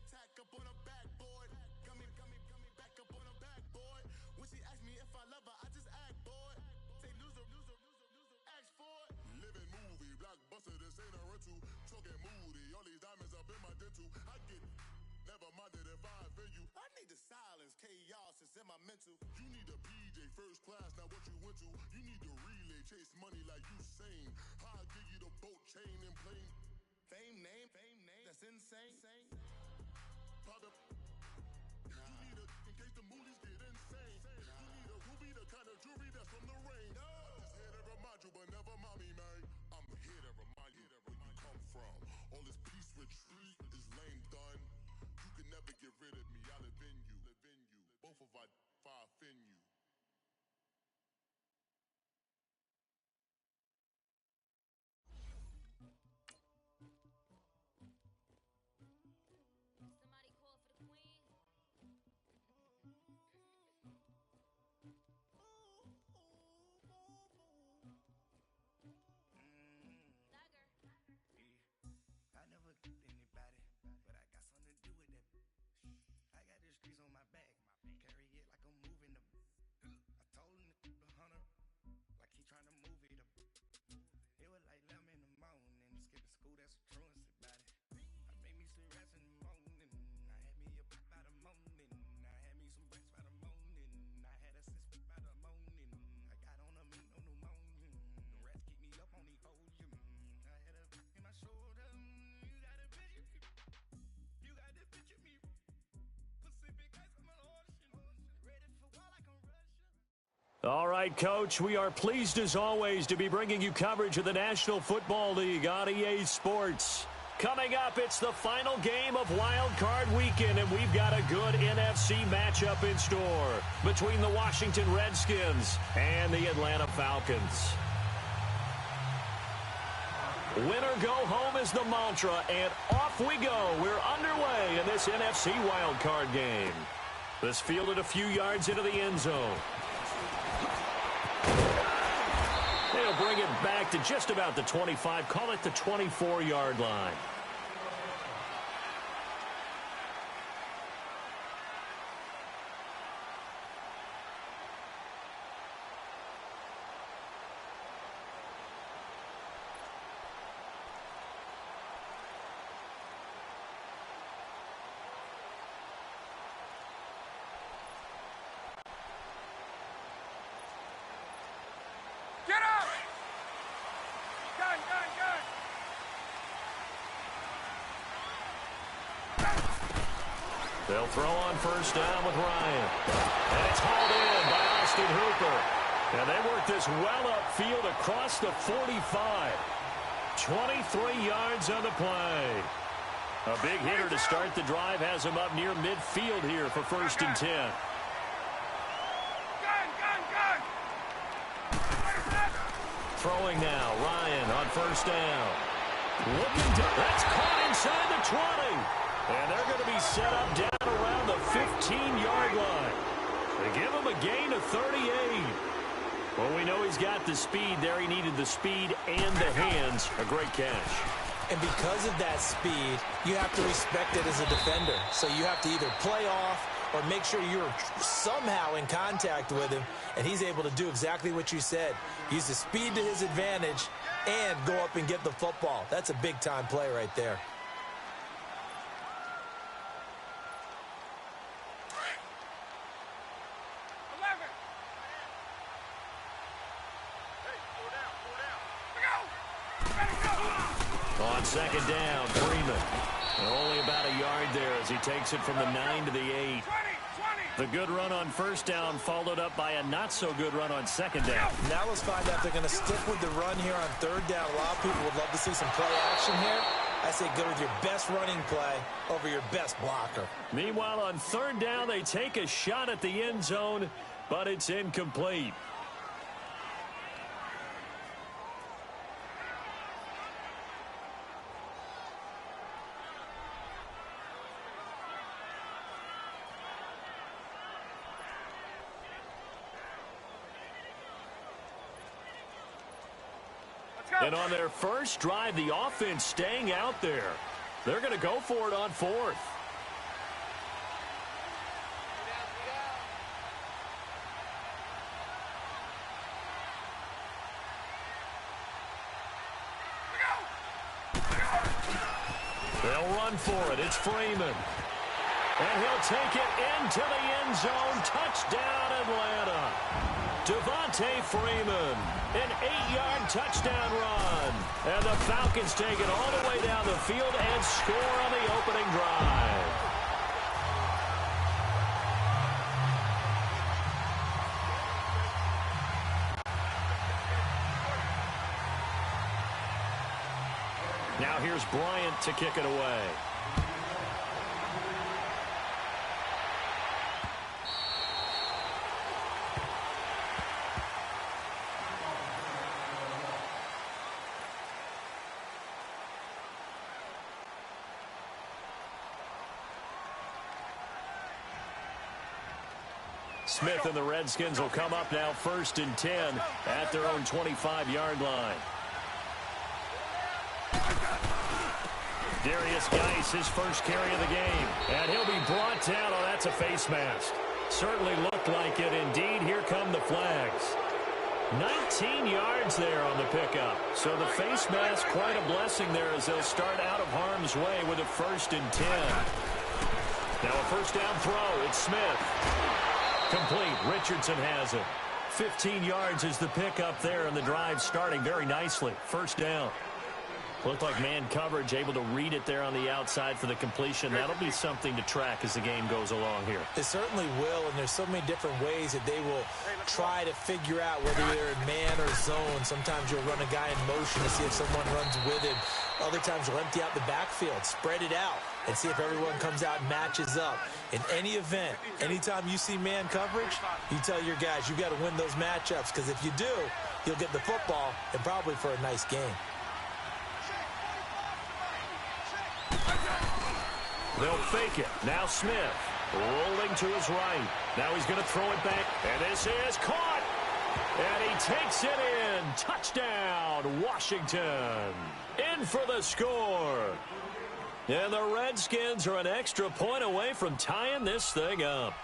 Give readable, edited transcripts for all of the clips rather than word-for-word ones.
Tack up on her backboard. Gummy, back up on her backboard. When she asks me if I love her, I just act bored. Say loser, ask for it. Living movie, blockbuster, this ain't a rental. Talking moody, all these diamonds up in my dental. I get never minded if I offend you. I need the silence, chaos is in my mental. You need a PJ first class, not what you went to. You need to relay, chase money like you sane. I'll give you the boat chain and plane. Fame name, that's insane. Private. You need a, in case the movies get insane. You need a ruby, the kind of jewelry that's from the rain. I'm just here to remind you, but never mind me, man. I'm here to remind you where you come from. All this peace retreat is lame done. You can never get rid of me. I live in you. Both of our fire fin you. Somebody call for the queen. I never killed anybody, but I got something to do with that. I got the streets on my back, carry it like I'm moving them. I told him to the hunter, like he trying to move it up. It was like 11 in the morning, skipping school, that's a truancy about it. I made me some rest in the morning, I had me a pop by the morning, I had me some breaks by the morning, I had a six by the morning, I got on a meat, no pneumonia, the rats keep me up on the podium, I had a in my shoulder, you got a picture me, you got the picture me, Pacific ice on my ocean, ready for war like I'm Russia. All right, Coach, we are pleased as always to be bringing you coverage of the National Football League on EA Sports. Coming up, it's the final game of Wild Card Weekend, and we've got a good NFC matchup in store between the Washington Redskins and the Atlanta Falcons. Winner go home is the mantra, and off we go. We're underway in this NFC Wild Card game. This fielded a few yards into the end zone. They'll bring it back to just about the 25, call it the 24-yard line. Get up! Gun! They'll throw on first down with Ryan. And it's hauled in by Austin Hooper. And they work this well upfield across the 45. 23 yards on the play. A big hitter to start the drive has him up near midfield here for 1st and 10. Gun! Throwing now, Ryan on first down. Looking to, that's caught inside the 20. And they're going to be set up down around the 15-yard line. They give him a gain of 38. Well, we know he's got the speed there. He needed the speed and the hands. A great catch. And because of that speed, you have to respect it as a defender. So you have to either play off or make sure you're somehow in contact with him, and he's able to do exactly what you said. Use the speed to his advantage and go up and get the football. That's a big-time play right there. On second down, Freeman. And only about a yard there as he takes it from the 9 to the 8. The good run on first down followed up by a not-so-good run on second down. Now let's find out if they're going to stick with the run here on third down. A lot of people would love to see some play action here. I say go with your best running play over your best blocker. Meanwhile, on third down, they take a shot at the end zone, but it's incomplete. And on their first drive, the offense staying out there. They're going to go for it on fourth. They'll run for it. It's Freeman. And he'll take it into the end zone. Touchdown, Atlanta. Devontae Freeman, an 8-yard touchdown run. And the Falcons take it all the way down the field and score on the opening drive. Now here's Bryant to kick it away. Smith and the Redskins will come up now 1st and 10 at their own 25-yard line. Darius Geis, his first carry of the game. And he'll be brought down. Oh, that's a face mask. Certainly looked like it. Indeed, here come the flags. 19 yards there on the pickup. So the face mask, quite a blessing there as they'll start out of harm's way with a 1st and 10. Now a first down throw. It's Smith. Complete. Richardson has it. 15 yards is the pickup there, and the drive starting very nicely. First down. Looked like man coverage, able to read it there on the outside for the completion. That'll be something to track as the game goes along here. It certainly will, and there's so many different ways that they will try to figure out whether they're in man or zone. Sometimes you'll run a guy in motion to see if someone runs with him. Other times you'll empty out the backfield, spread it out, and see if everyone comes out and matches up. In any event, anytime you see man coverage, you tell your guys, you got to win those matchups, because if you do, you'll get the football and probably for a nice game. They'll fake it. Now Smith rolling to his right. Now he's going to throw it back. And this is caught. And he takes it in. Touchdown, Washington. In for the score. And the Redskins are an extra point away from tying this thing up.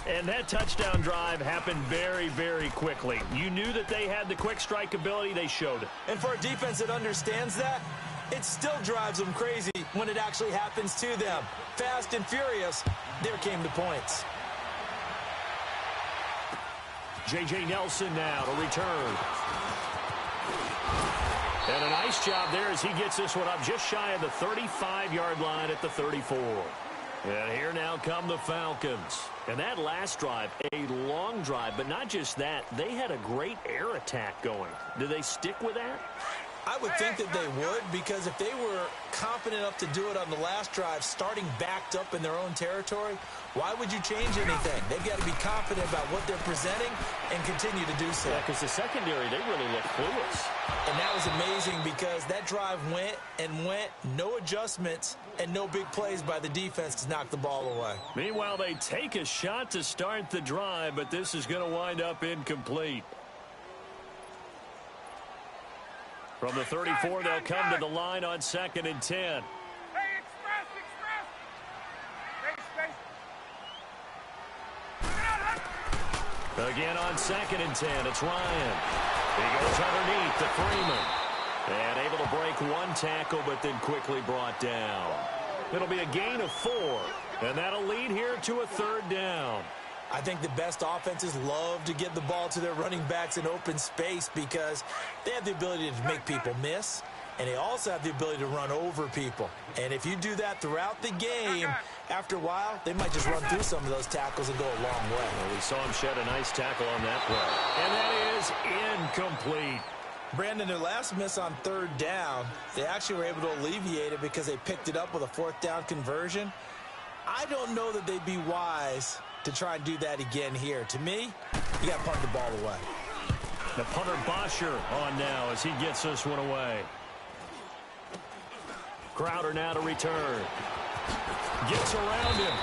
And that touchdown drive happened very, very quickly. You knew that they had the quick strike ability. They showed it. And for a defense that understands that, it still drives them crazy when it actually happens to them. Fast and furious, there came the points. J.J. Nelson now to return. And a nice job there as he gets this one up just shy of the 35-yard line at the 34. And here now come the Falcons. And that last drive, a long drive, but not just that. They had a great air attack going. Do they stick with that? I would think that they would, because if they were confident enough to do it on the last drive, starting backed up in their own territory, why would you change anything? They've got to be confident about what they're presenting and continue to do so. Yeah, because the secondary, they really look clueless. And that was amazing because that drive went and went, no adjustments, and no big plays by the defense to knock the ball away. Meanwhile, they take a shot to start the drive, but this is going to wind up incomplete. From the 34, they'll come to the line on 2nd and 10. Hey, express! Space! Again on 2nd and 10, it's Ryan. He goes underneath to Freeman. And able to break one tackle, but then quickly brought down. It'll be a gain of 4, and that'll lead here to a 3rd down. I think the best offenses love to get the ball to their running backs in open space because they have the ability to make people miss, and they also have the ability to run over people. And if you do that throughout the game, after a while, they might just run through some of those tackles and go a long way. Well, we saw him shed a nice tackle on that play. And that is incomplete. Brandon, their last miss on 3rd down, they actually were able to alleviate it because they picked it up with a 4th down conversion. I don't know that they'd be wise to try and do that again here. To me, you got to punt the ball away. The punter Bosher on now as he gets this one away. Crowder now to return. Gets around him.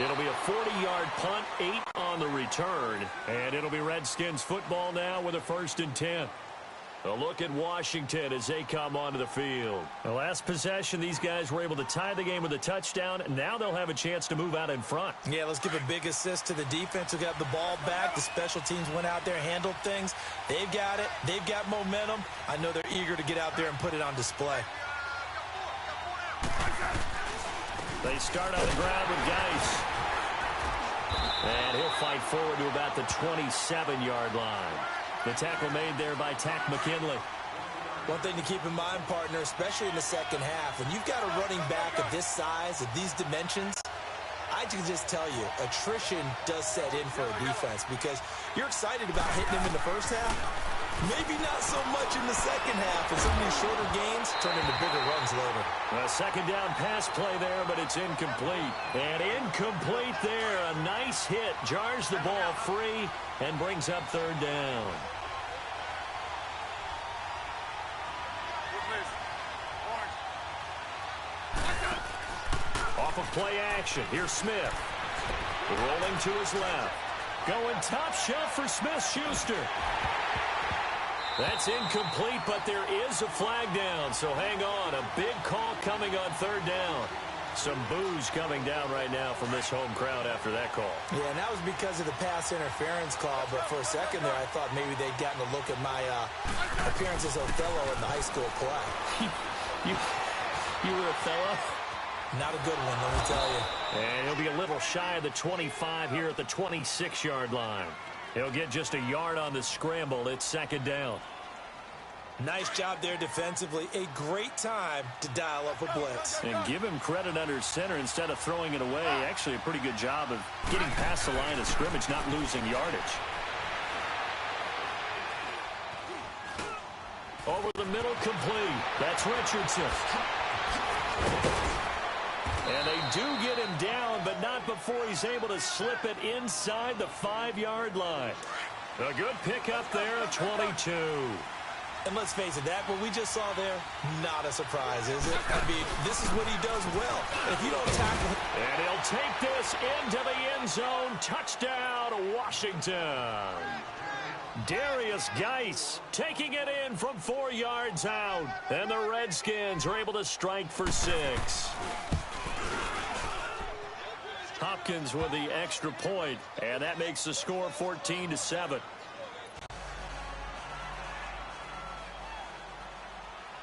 It'll be a 40-yard punt, 8 on the return. And it'll be Redskins football now with a 1st and 10. A look at Washington as they come onto the field. The last possession, these guys were able to tie the game with a touchdown. Now they'll have a chance to move out in front. Yeah, let's give a big assist to the defense who got the ball back. The special teams went out there, handled things. They've got it. They've got momentum. I know they're eager to get out there and put it on display. They start on the ground with Geis. And he'll fight forward to about the 27-yard line. The tackle made there by Tack McKinley. One thing to keep in mind, partner, especially in the second half, when you've got a running back of this size, of these dimensions, I can just tell you, attrition does set in for a defense because you're excited about hitting him in the first half. Maybe not so much in the second half, and some of these shorter gains turn into bigger runs later. A second down pass play there, but it's incomplete. And incomplete there. A nice hit. Jars the ball free and brings up third down. Off of play action. Here's Smith. Rolling to his left. Going top shelf for Smith-Schuster. That's incomplete, but there is a flag down, so hang on. A big call coming on third down. Some boos coming down right now from this home crowd after that call. Yeah, and that was because of the pass interference call, but for a second there, I thought maybe they'd gotten a look at my appearance as Othello in the high school play. You were Othello? Not a good one, let me tell you. And he'll be a little shy of the 25 here at the 26-yard line. He'll get just a yard on the scramble. It's second down. Nice job there defensively. A great time to dial up a blitz. And give him credit under center instead of throwing it away. Actually, a pretty good job of getting past the line of scrimmage, not losing yardage. Over the middle, complete. That's Richardson. And they do get him down, but not before he's able to slip it inside the 5-yard line. A good pickup there at 22. And let's face it, that what we just saw there, not a surprise, is it? I mean, this is what he does well. If you don't tackle him. And he'll take this into the end zone. Touchdown, Washington. Darius Geis taking it in from 4 yards out. And the Redskins are able to strike for 6. Hopkins with the extra point, and that makes the score 14-7.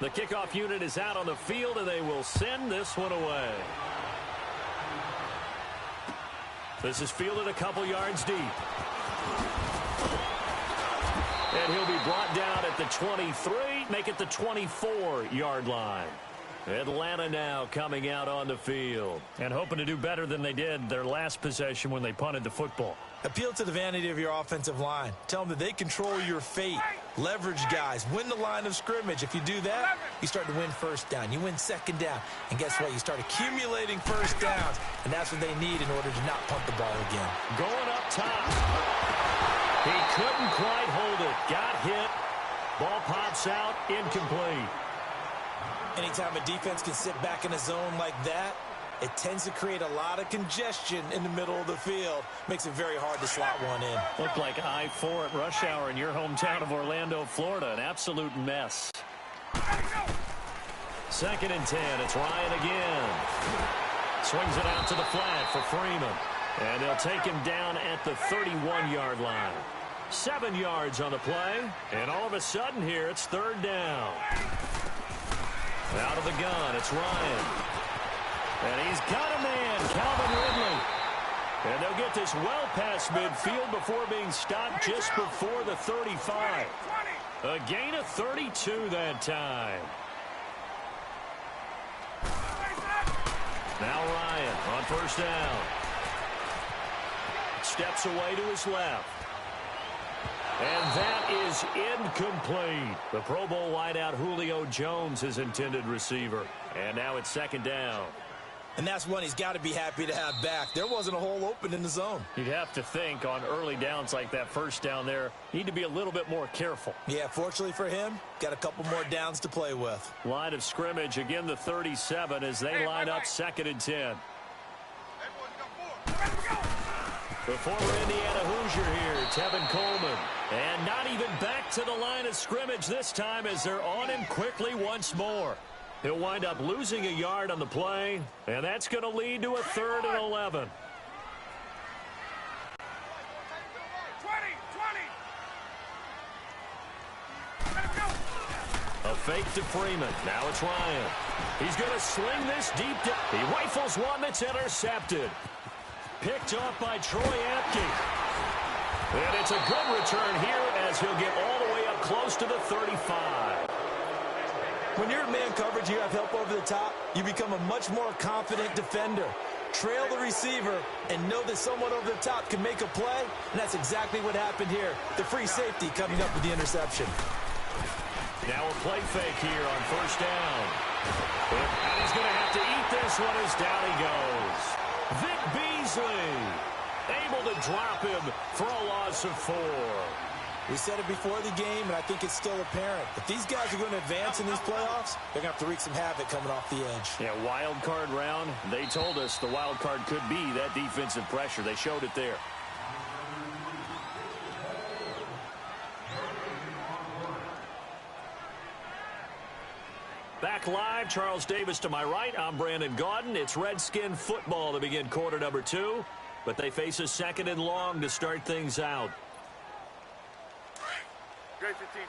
The kickoff unit is out on the field, and they will send this one away. This is fielded a couple yards deep. And he'll be brought down at the 23, make it the 24-yard line. Atlanta now coming out on the field and hoping to do better than they did their last possession when they punted the football. Appeal to the vanity of your offensive line. Tell them that they control your fate. Leverage guys. Win the line of scrimmage. If you do that, you start to win first down. You win second down. And guess what? You start accumulating first downs. And that's what they need in order to not punt the ball again. Going up top. He couldn't quite hold it. Got hit. Ball pops out. Incomplete. Anytime a defense can sit back in a zone like that, it tends to create a lot of congestion in the middle of the field. Makes it very hard to slot one in. Looked like I-4 at rush hour in your hometown of Orlando, Florida. An absolute mess. 2nd and 10. It's Ryan again. Swings it out to the flat for Freeman. And they'll take him down at the 31-yard line. 7 yards on the play. And all of a sudden here, it's third down. Out of the gun, it's Ryan. And he's got a man, Calvin Ridley. And they'll get this well past midfield before being stopped just before the 35. A gain of 32 that time. Now Ryan on first down. Steps away to his left. And that is incomplete. The Pro Bowl wideout Julio Jones, his intended receiver. And now it's second down. And that's one he's got to be happy to have back. There wasn't a hole open in the zone. You'd have to think on early downs like that first down there, need to be a little bit more careful. Yeah, fortunately for him, got a couple more downs to play with. Line of scrimmage, again the 37 as they line up 2nd and 10. The former Indiana Hoosier here, Tevin Coleman. And not even back to the line of scrimmage this time as they're on him quickly once more. He'll wind up losing a yard on the play, and that's going to lead to a 3rd and 11. 20. A fake to Freeman. Now it's Ryan. He's going to sling this deep. He rifles one that's intercepted. Picked off by Troy Apke. And it's a good return here as he'll get all the way up close to the 35. When you're in man coverage, you have help over the top, you become a much more confident defender. Trail the receiver and know that someone over the top can make a play, and that's exactly what happened here. The free safety coming up with the interception. Now a play fake here on first down. And he's going to have to eat this one as down he goes. Vic Beasley able to drop him for a loss of 4. We said it before the game, and I think it's still apparent. If these guys are going to advance in these playoffs, they're going to have to wreak some havoc coming off the edge. Yeah, wild card round. They told us the wild card could be that defensive pressure. They showed it there. Back live, Charles Davis to my right. I'm Brandon Gaudin. It's Redskin football to begin quarter number 2, but they face a second and long to start things out. Great 15.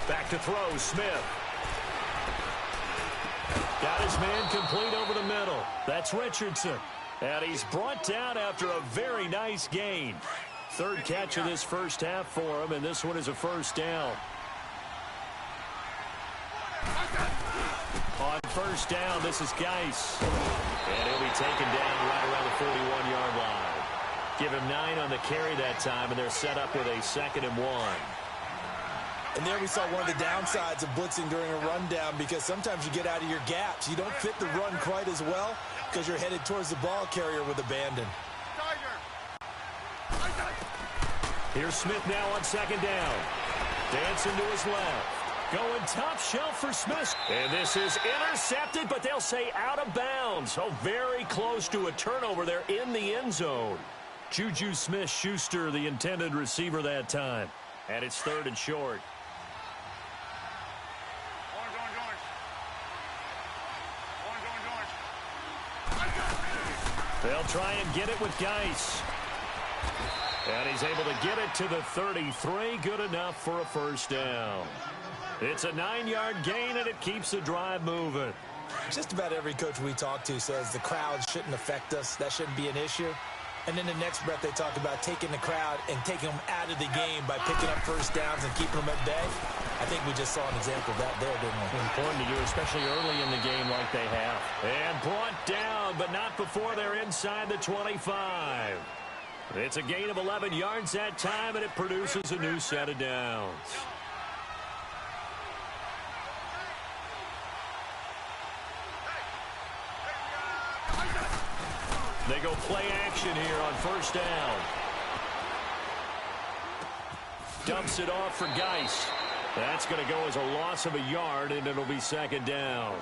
Back to throw, Smith. Got his man complete over the middle. That's Richardson. And he's brought down after a very nice gain. Third catch of this first half for him, and this one is a first down. On first down, this is Geis. And he'll be taken down right around the 41-yard line. Give him 9 on the carry that time, and they're set up with a 2nd and 1. And there we saw one of the downsides of blitzing during a rundown, because sometimes you get out of your gaps. You don't fit the run quite as well because you're headed towards the ball carrier with abandon. Here's Smith now on 2nd down. Dancing to his left. Going top shelf for Smith. And this is intercepted, but they'll say out of bounds. So very close to a turnover there in the end zone. Juju Smith-Schuster, the intended receiver that time. And it's 3rd and short. They'll try and get it with Geis. And he's able to get it to the 33. Good enough for a first down. It's a 9-yard gain, and it keeps the drive moving. Just about every coach we talk to says the crowd shouldn't affect us. That shouldn't be an issue. And in the next breath, they talk about taking the crowd and taking them out of the game by picking up first downs and keeping them at bay. I think we just saw an example of that there, didn't we? Important to do, especially early in the game like they have. And brought down, but not before they're inside the 25. It's a gain of 11 yards that time, and it produces a new set of downs. They go play action here on first down. Dumps it off for Geis. That's going to go as a loss of a yard, and it'll be 2nd down.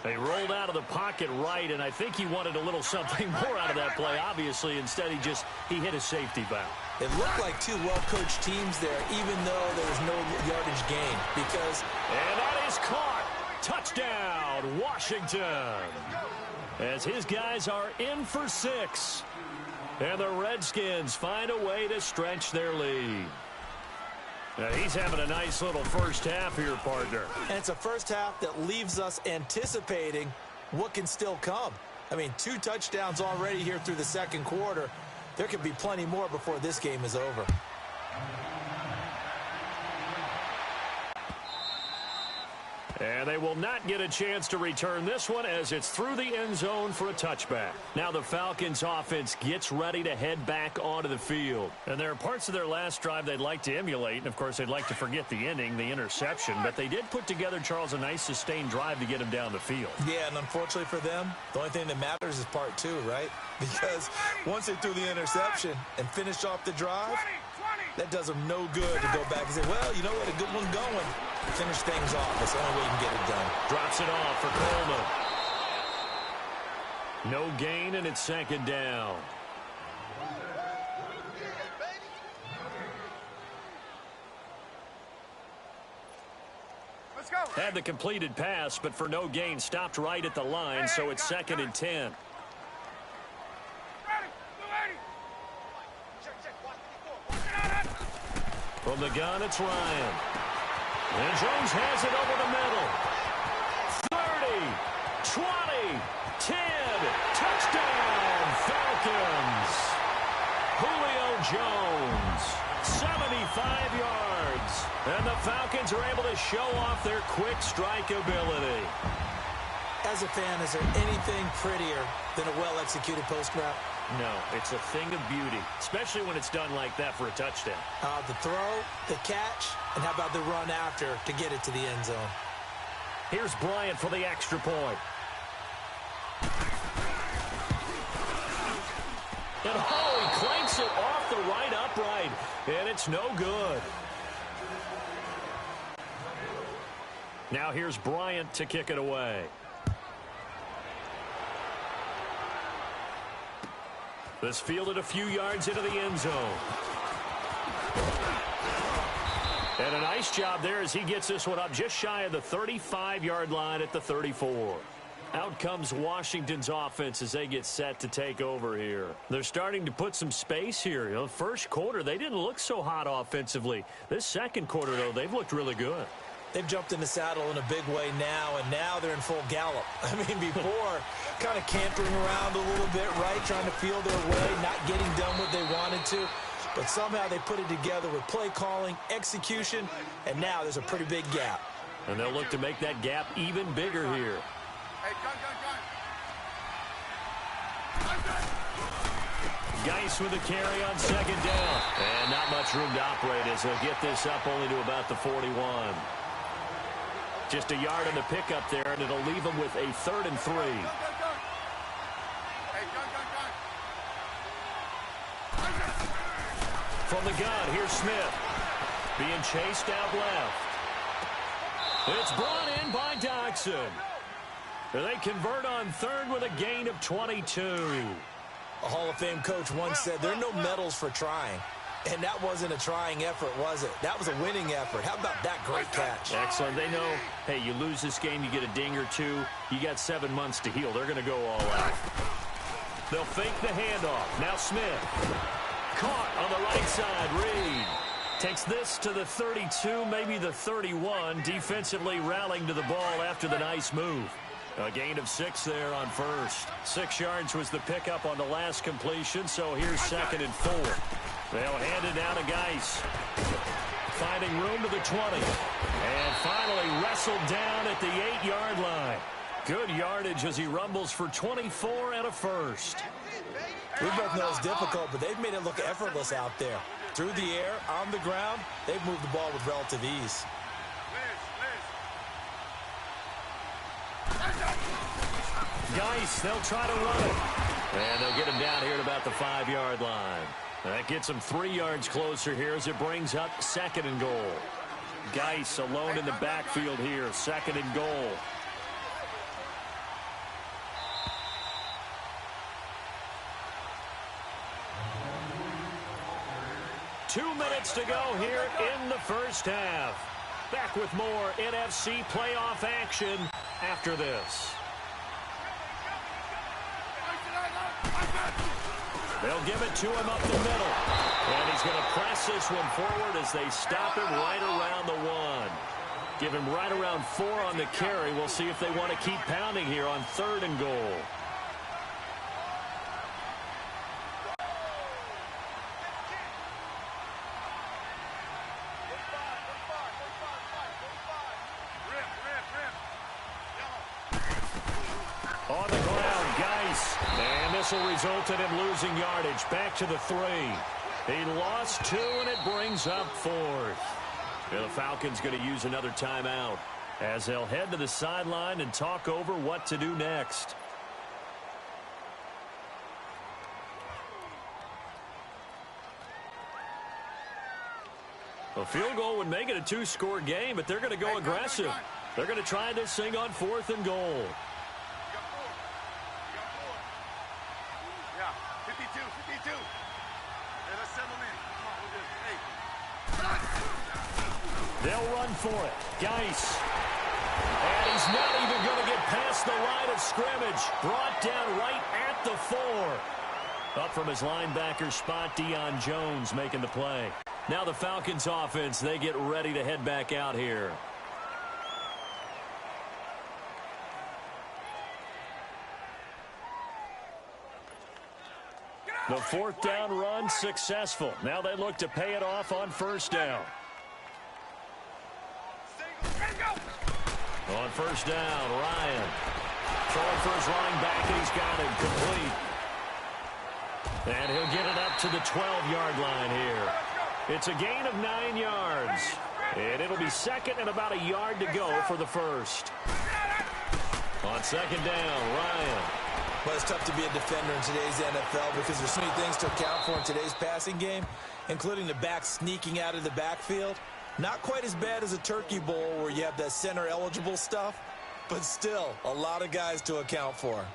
They rolled out of the pocket right, and I think he wanted a little something more out of that play. Obviously, instead he hit a safety valve. It looked like two well-coached teams there, even though there was no yardage gain. And that is caught. Touchdown, Washington. As his guys are in for 6. And the Redskins find a way to stretch their lead. Now he's having a nice little first half here, partner. And it's a first half that leaves us anticipating what can still come. I mean, 2 touchdowns already here through the second quarter. There could be plenty more before this game is over. And they will not get a chance to return this one as it's through the end zone for a touchback. Now the Falcons offense gets ready to head back onto the field. And there are parts of their last drive they'd like to emulate. And, of course, they'd like to forget the ending, the interception. But they did put together, Charles, a nice sustained drive to get him down the field. Yeah, and unfortunately for them, the only thing that matters is part 2, right? Because once they threw the interception and finished off the drive, that does them no good to go back and say, well, you know what, a good one going. Finish things off. That's the only way you can get it done. Drops it off for Coleman. No gain, and it's 2nd down. Let's go. Had the completed pass, but for no gain, stopped right at the line, so it's 2nd and 10. Ready. From the gun, it's Ryan. And Jones has it over the middle. 30, 20, 10. Touchdown, Falcons. Julio Jones, 75 yards. And the Falcons are able to show off their quick strike ability. As a fan, is there anything prettier than a well-executed post route? No, it's a thing of beauty, especially when it's done like that for a touchdown. The throw, the catch, and how about the run after to get it to the end zone? Here's Bryant for the extra point. And he clanks it off the right upright, and it's no good. Now here's Bryant to kick it away. This fielded a few yards into the end zone. And a nice job there as he gets this one up just shy of the 35-yard line at the 34. Out comes Washington's offense as they get set to take over here. They're starting to put some space here. You know, first quarter, they didn't look so hot offensively. This second quarter, though, they've looked really good. They've jumped in the saddle in a big way now, and now they're in full gallop. I mean, before, kind of cantering around a little bit, right, trying to feel their way, not getting done what they wanted to. But somehow they put it together with play calling, execution, and now there's a pretty big gap. And they'll look to make that gap even bigger here. Hey, gun. Geis with a carry on second down. And not much room to operate as they'll get this up only to about the 41. Just a yard on the pickup there, and it'll leave them with a 3rd and 3. Hey, gun. From the gun, here's Smith. Being chased out left. It's brought in by Dodson. They convert on 3rd with a gain of 22. A Hall of Fame coach once said there are no medals for trying. And that wasn't a trying effort, was it? That was a winning effort. How about that great catch? Excellent. They know, hey, you lose this game, you get a ding or two. You got 7 months to heal. They're going to go all out. They'll fake the handoff. Now Smith. Caught on the right side. Reed takes this to the 32, maybe the 31. Defensively rallying to the ball after the nice move. A gain of 6 there on first. 6 yards was the pickup on the last completion, so here's 2nd and 4. They'll hand it down to Geis. Finding room to the 20. And finally wrestled down at the 8-yard line. Good yardage as he rumbles for 24 and a first. We both know it's difficult, but they've made it look effortless out there. Through the air, on the ground, they've moved the ball with relative ease. Geis, they'll try to run it. And they'll get him down here at about the 5-yard line. That gets him 3 yards closer here as it brings up 2nd and goal. Geis alone in the backfield here, 2nd and goal. Two minutes to go here in the first half. Back with more NFC playoff action after this. They'll give it to him up the middle. And he's going to press this one forward as they stop him right around the 1. Give him right around 4 on the carry. We'll see if they want to keep pounding here on 3rd and goal. On the ground, Geis. And this will result in him losing yardage. Back to the 3. He lost 2, and it brings up 4th. The Falcons going to use another timeout as they'll head to the sideline and talk over what to do next. A field goal would make it a 2-score game, but they're going to go aggressive. They're going to try this thing on 4th and goal. Yeah, 52. Hey, let's settle in. Come on, we'll do it. Hey. They'll run for it. Geis. And he's not even going to get past the line of scrimmage. Brought down right at the 4. Up from his linebacker spot, Deion Jones making the play. Now the Falcons offense, they get ready to head back out here. The fourth down run successful. Now they look to pay it off on first down. On first down, Ryan throwing for his running back, and he's got it complete. And he'll get it up to the 12-yard line here. It's a gain of 9 yards. And it'll be second and about a yard to go for the first. On second down, Ryan. Well, it's tough to be a defender in today's NFL because there's so many things to account for in today's passing game, including the back sneaking out of the backfield. Not quite as bad as a turkey bowl where you have that center-eligible stuff, but still a lot of guys to account for.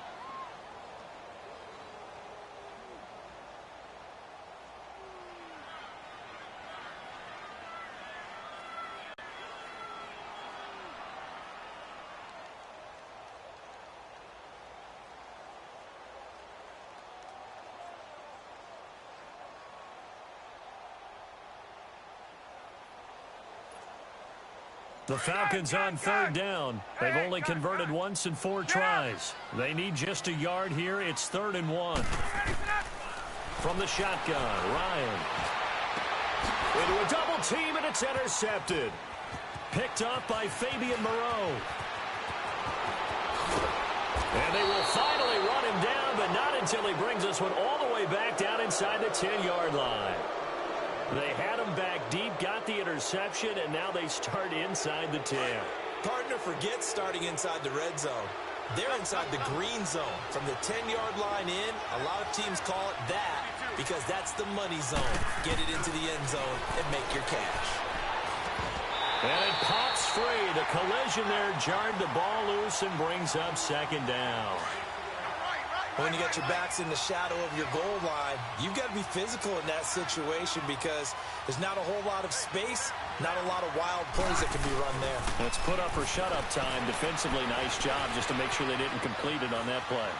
The Falcons on third down. They've only converted once in 4 tries. They need just a yard here. It's 3rd and 1. From the shotgun, Ryan. Into a double team, and it's intercepted. Picked up by Fabian Moreau. And they will finally run him down, but not until he brings this one all the way back down inside the 10-yard line. They had him back deep, got the interception, and now they start inside the 10. Partner forgets starting inside the red zone. They're inside the green zone. From the 10-yard line in, a lot of teams call it that because that's the money zone. Get it into the end zone and make your cash. And it pops free. The collision there jarred the ball loose and brings up second down. When you got your backs in the shadow of your goal line, you've got to be physical in that situation because there's not a whole lot of space, not a lot of wild plays that can be run there. It's put up or shut up time. Defensively, nice job just to make sure they didn't complete it on that play.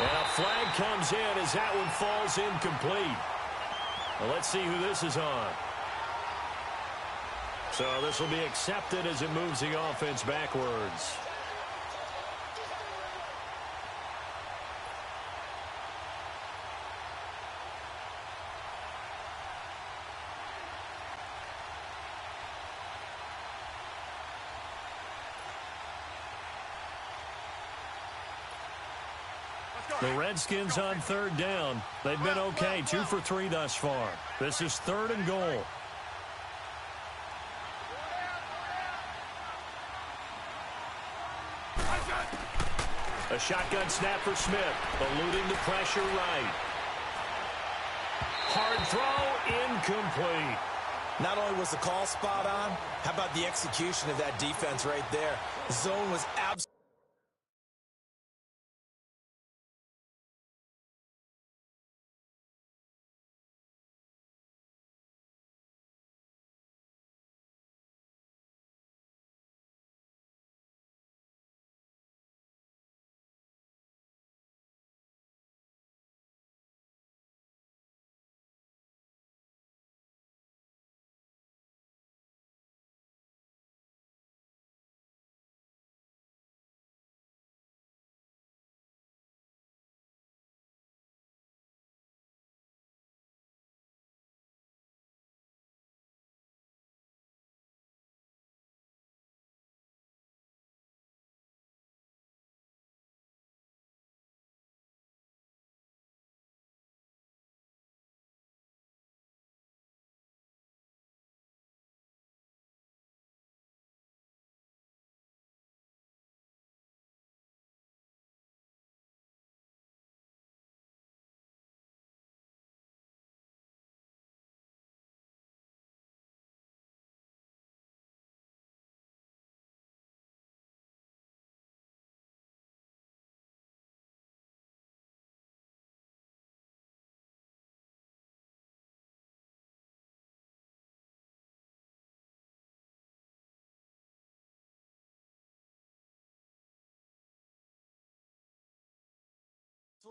And a flag comes in as that one falls incomplete. Well, let's see who this is on. So this will be accepted as it moves the offense backwards. The Redskins on third down. They've been okay, 2 for 3 thus far. This is 3rd and goal. A shotgun snap for Smith, eluding the pressure right. Hard throw, incomplete. Not only was the call spot on, how about the execution of that defense right there? The zone was absolutely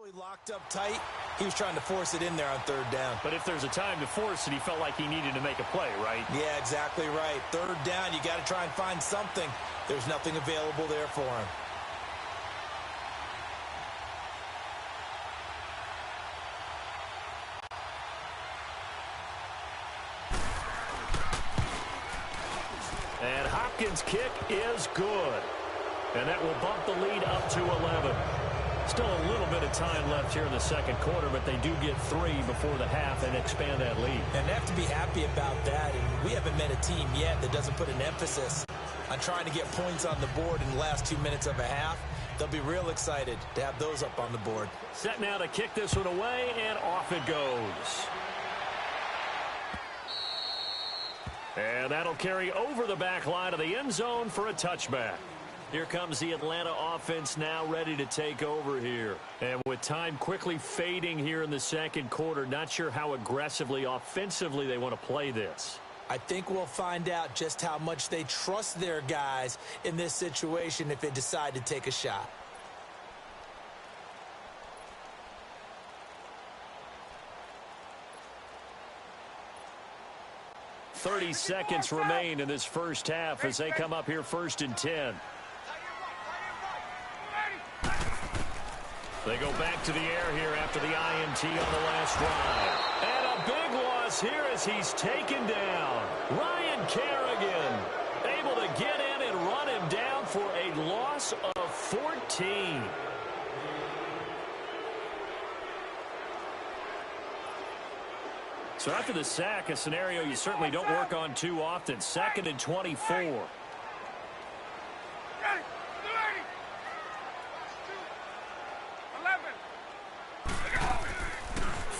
Absolutely locked up tight. He was trying to force it in there on third down. But if there's a time to force it, he felt like he needed to make a play, right? Yeah, exactly right. Third down, you got to try and find something. There's nothing available there for him. And Hopkins' kick is good. And that will bump the lead up to 11. Still a little bit of time left here in the second quarter, but they do get 3 before the half and expand that lead. And they have to be happy about that. And we haven't met a team yet that doesn't put an emphasis on trying to get points on the board in the last 2 minutes of a half. They'll be real excited to have those up on the board. Set now to kick this one away, and off it goes. And that'll carry over the back line of the end zone for a touchback. Here comes the Atlanta offense now ready to take over here. And with time quickly fading here in the second quarter, not sure how aggressively, offensively they want to play this. I think we'll find out just how much they trust their guys in this situation if they decide to take a shot. 30 seconds remain in this first half as they come up here 1st and 10. They go back to the air here after the INT on the last drive. And a big loss here as he's taken down. Ryan Kerrigan able to get in and run him down for a loss of 14. So after the sack, a scenario you certainly don't work on too often. 2nd and 24.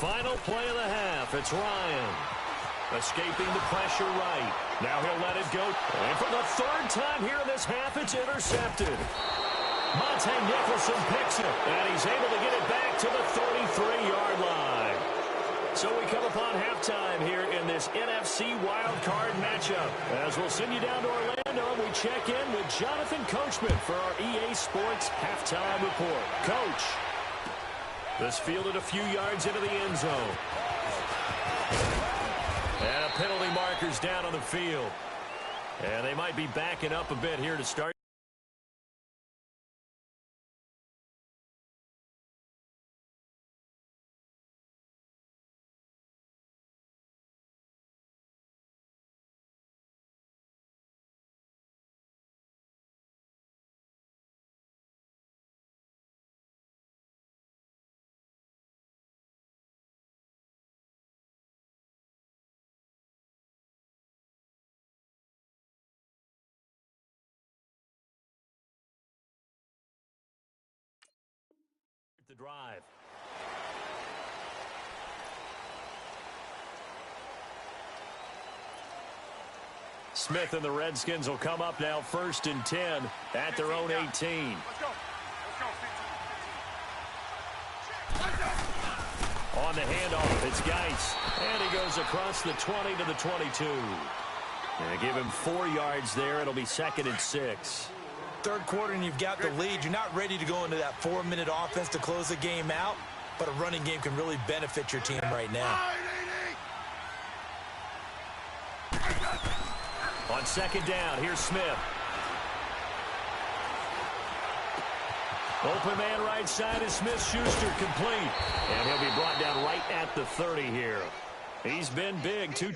Final play of the half. It's Ryan. Escaping the pressure right. Now he'll let it go. And for the 3rd time here in this half, it's intercepted. Monte Nicholson picks it. And he's able to get it back to the 33-yard line. So we come upon halftime here in this NFC wildcard matchup. As we'll send you down to Orlando, we check in with Jonathan Coachman for our EA Sports halftime report. Coach. This fielded a few yards into the end zone. And a penalty marker's down on the field. And they might be backing up a bit here to start. The drive. Smith and the Redskins will come up now 1st and 10 at their own 18. Let's go. On the handoff, it's Geis. And he goes across the 20 to the 22. And they give him 4 yards there. It'll be 2nd and 6. Third quarter and you've got the lead. You're not ready to go into that 4-minute offense to close the game out, but a running game can really benefit your team right now. On 2nd down, here's Smith. Open man right side is Smith-Schuster, complete. And he'll be brought down right at the 30 here. He's been big. 2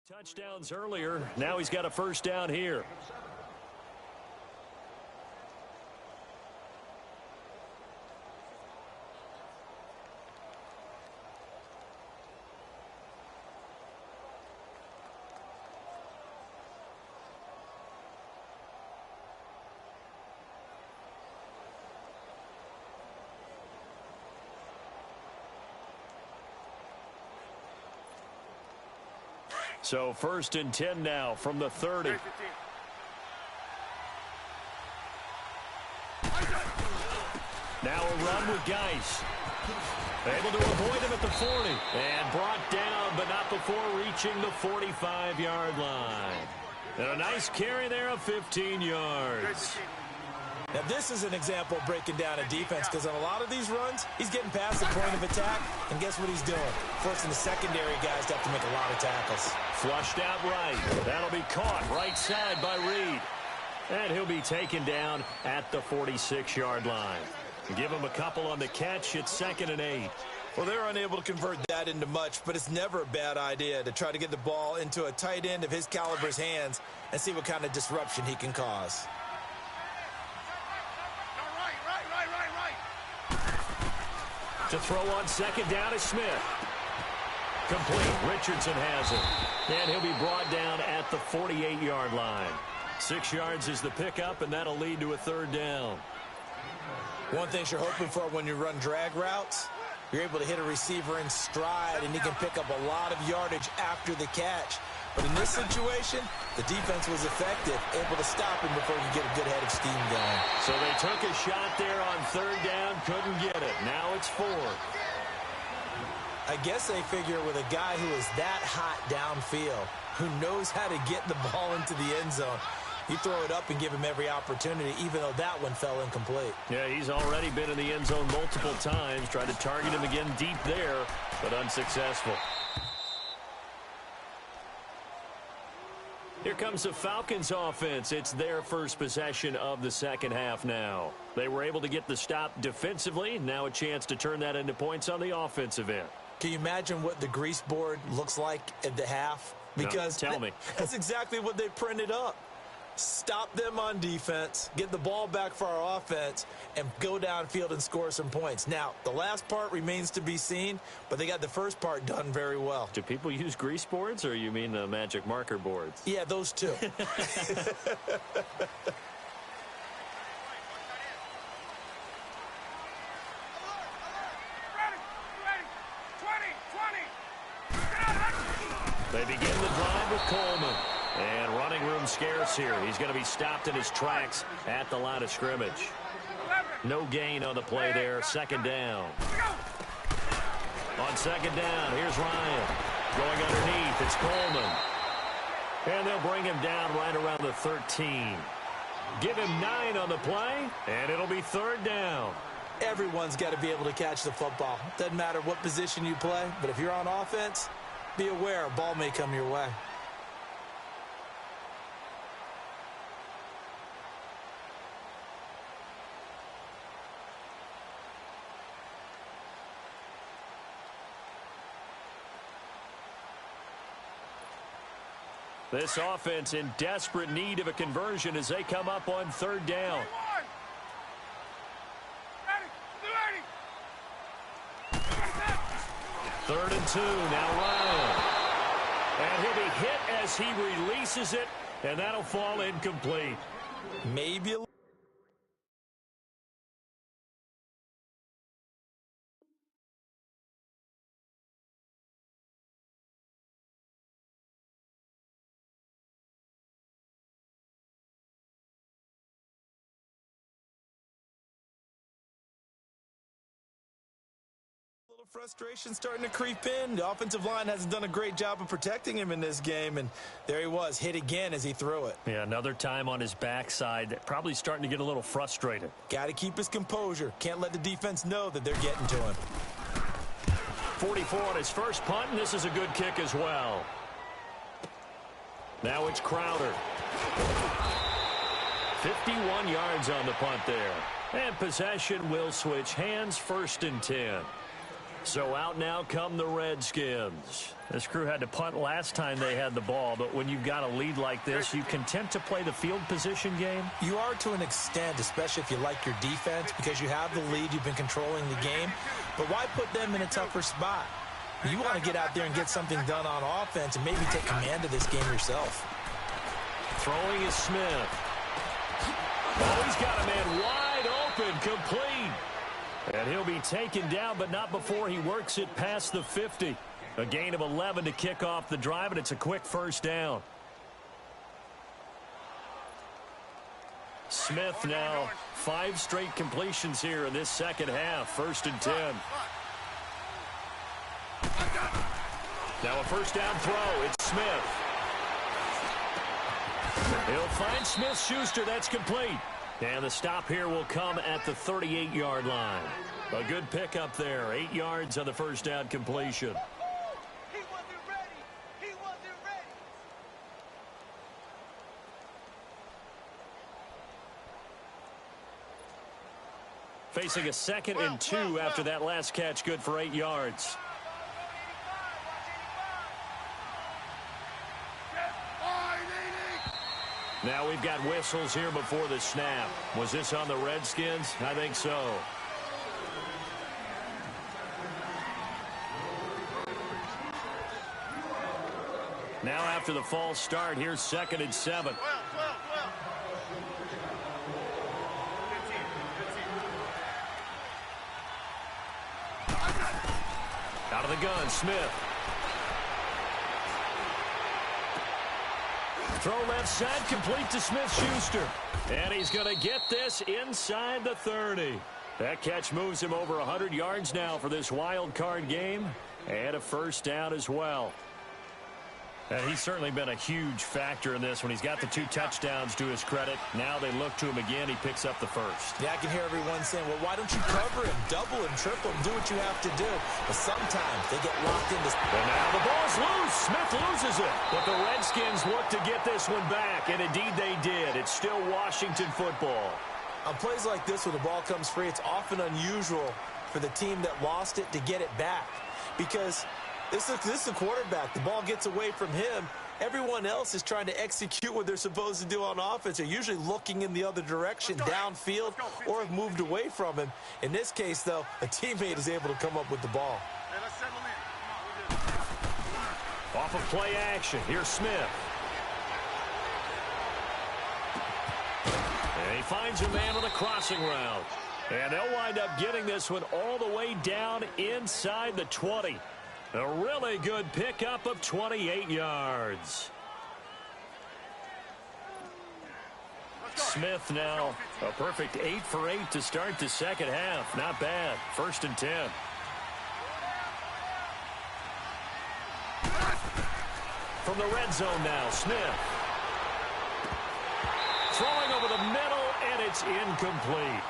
touchdowns earlier. Now he's got a 1st down here. So 1st and 10 now from the 30. Now a run with Geis. Able to avoid him at the 40. And brought down, but not before reaching the 45-yard line. And a nice carry there of 15 yards. Now, this is an example of breaking down a defense, because on a lot of these runs, he's getting past the point of attack, and guess what he's doing? Forcing the secondary guys to have to make a lot of tackles. Flushed out right. That'll be caught right side by Reed. And he'll be taken down at the 46-yard line. Give him a couple on the catch. It's 2nd and 8. Well, they're unable to convert that into much, but it's never a bad idea to try to get the ball into a tight end of his caliber's hands and see what kind of disruption he can cause. To throw on 2nd down is Smith. Complete. Richardson has it. And he'll be brought down at the 48-yard line. 6 yards is the pickup, and that'll lead to a 3rd down. One thing you're hoping for when you run drag routes, you're able to hit a receiver in stride, and he can pick up a lot of yardage after the catch. But in this situation, the defense was effective, able to stop him before he could get a good head of steam going. So they took a shot there on 3rd down, couldn't get it. Now it's 4th. I guess they figure with a guy who is that hot downfield, who knows how to get the ball into the end zone, you throw it up and give him every opportunity, even though that one fell incomplete. Yeah, he's already been in the end zone multiple times, tried to target him again deep there, but unsuccessful. Here comes the Falcons offense. It's their first possession of the 2nd half now. They were able to get the stop defensively. Now a chance to turn that into points on the offensive end. Can you imagine what the grease board looks like at the half? Because no, tell me. That's exactly what they printed up. Stop them on defense, get the ball back for our offense, and go downfield and score some points. Now, the last part remains to be seen, but they got the first part done very well. Do people use grease boards, or you mean the magic marker boards? Yeah, those two. They begin the drive with Coleman. And running room scarce here. He's going to be stopped in his tracks at the line of scrimmage. No gain on the play there. 2nd down. On 2nd down, here's Ryan. Going underneath, it's Coleman. And they'll bring him down right around the 13. Give him 9 on the play, and it'll be 3rd down. Everyone's got to be able to catch the football. Doesn't matter what position you play, but if you're on offense, be aware a ball may come your way. This offense in desperate need of a conversion as they come up on 3rd down. Third and 2, now Ryan. And he'll be hit as he releases it, and that'll fall incomplete. Maybe a frustration starting to creep in. The offensive line hasn't done a great job of protecting him in this game, and there he was, hit again as he threw it. Yeah, another time on his backside, probably starting to get a little frustrated. Got to keep his composure. Can't let the defense know that they're getting to him. 44 on his first punt, and this is a good kick as well. Now it's Crowder. 51 yards on the punt there. And possession will switch hands, 1st and 10. So out now come the Redskins. This crew had to punt last time they had the ball, but when you've got a lead like this, you content to play the field position game? You are to an extent, especially if you like your defense, because you have the lead, you've been controlling the game. But why put them in a tougher spot? You want to get out there and get something done on offense and maybe take command of this game yourself. Throwing is Smith. Oh, he's got a man wide open, complete. And he'll be taken down, but not before he works it past the 50. A gain of 11 to kick off the drive, and it's a quick first down. Smith now 5 straight completions here in this second half. 1st and 10. Now a first down throw. It's Smith. He'll find Smith-Schuster. That's complete. And the stop here will come at the 38-yard line. A good pickup there. 8 yards on the first down completion. He wasn't ready. He wasn't ready. Facing a 2nd and 2 after that last catch. Good for 8 yards. Now we've got whistles here before the snap. Was this on the Redskins? I think so. Now after the false start, here's 2nd and 7. Out of the gun, Smith. Throw left side, complete to Smith-Schuster. And he's going to get this inside the 30. That catch moves him over 100 yards now for this wild card game. And a first down as well. And he's certainly been a huge factor in this when he's got the 2 touchdowns to his credit. Now they look to him again. He picks up the first. Yeah, I can hear everyone saying, well, why don't you cover him, double him, triple him, do what you have to do. But sometimes they get locked into... And now the ball's loose. Smith loses it. But the Redskins look to get this one back, and indeed they did. It's still Washington football. On plays like this where the ball comes free, it's often unusual for the team that lost it to get it back. Because... This is the quarterback. The ball gets away from him. Everyone else is trying to execute what they're supposed to do on offense. They're usually looking in the other direction, downfield, or have moved away from him. In this case, though, a teammate is able to come up with the ball. Hey, let's settle in. Off of play action. Here's Smith. And he finds a man on the crossing route. And they'll wind up getting this one all the way down inside the 20. A really good pickup of 28 yards. Smith now a perfect 8 for 8 to start the second half. Not bad. 1st and 10. From the red zone now, Smith. Throwing over the middle, and it's incomplete.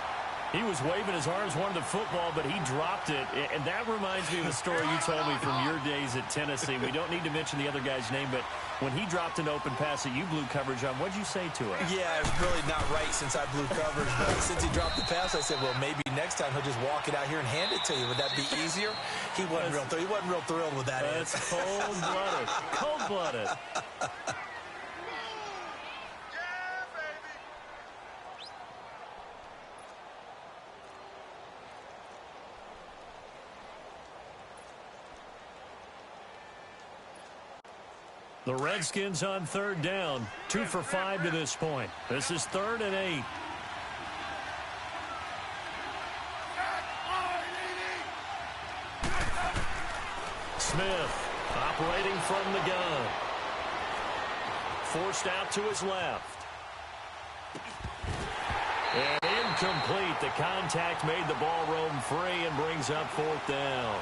He was waving his arms, wanted the football, but he dropped it. And that reminds me of a story you told me from your days at Tennessee. We don't need to mention the other guy's name, but when he dropped an open pass that you blew coverage on, what'd you say to him? Yeah, it's really not right since I blew coverage. But since he dropped the pass, I said, well, maybe next time he'll just walk it out here and hand it to you. Would that be easier? He wasn't real thrilled with that. That's cold-blooded. Cold-blooded. The Redskins on 3rd down. 2 for 5 to this point. This is 3rd and 8. Smith operating from the gun. Forced out to his left. And incomplete. The contact made the ball roam free and brings up 4th down.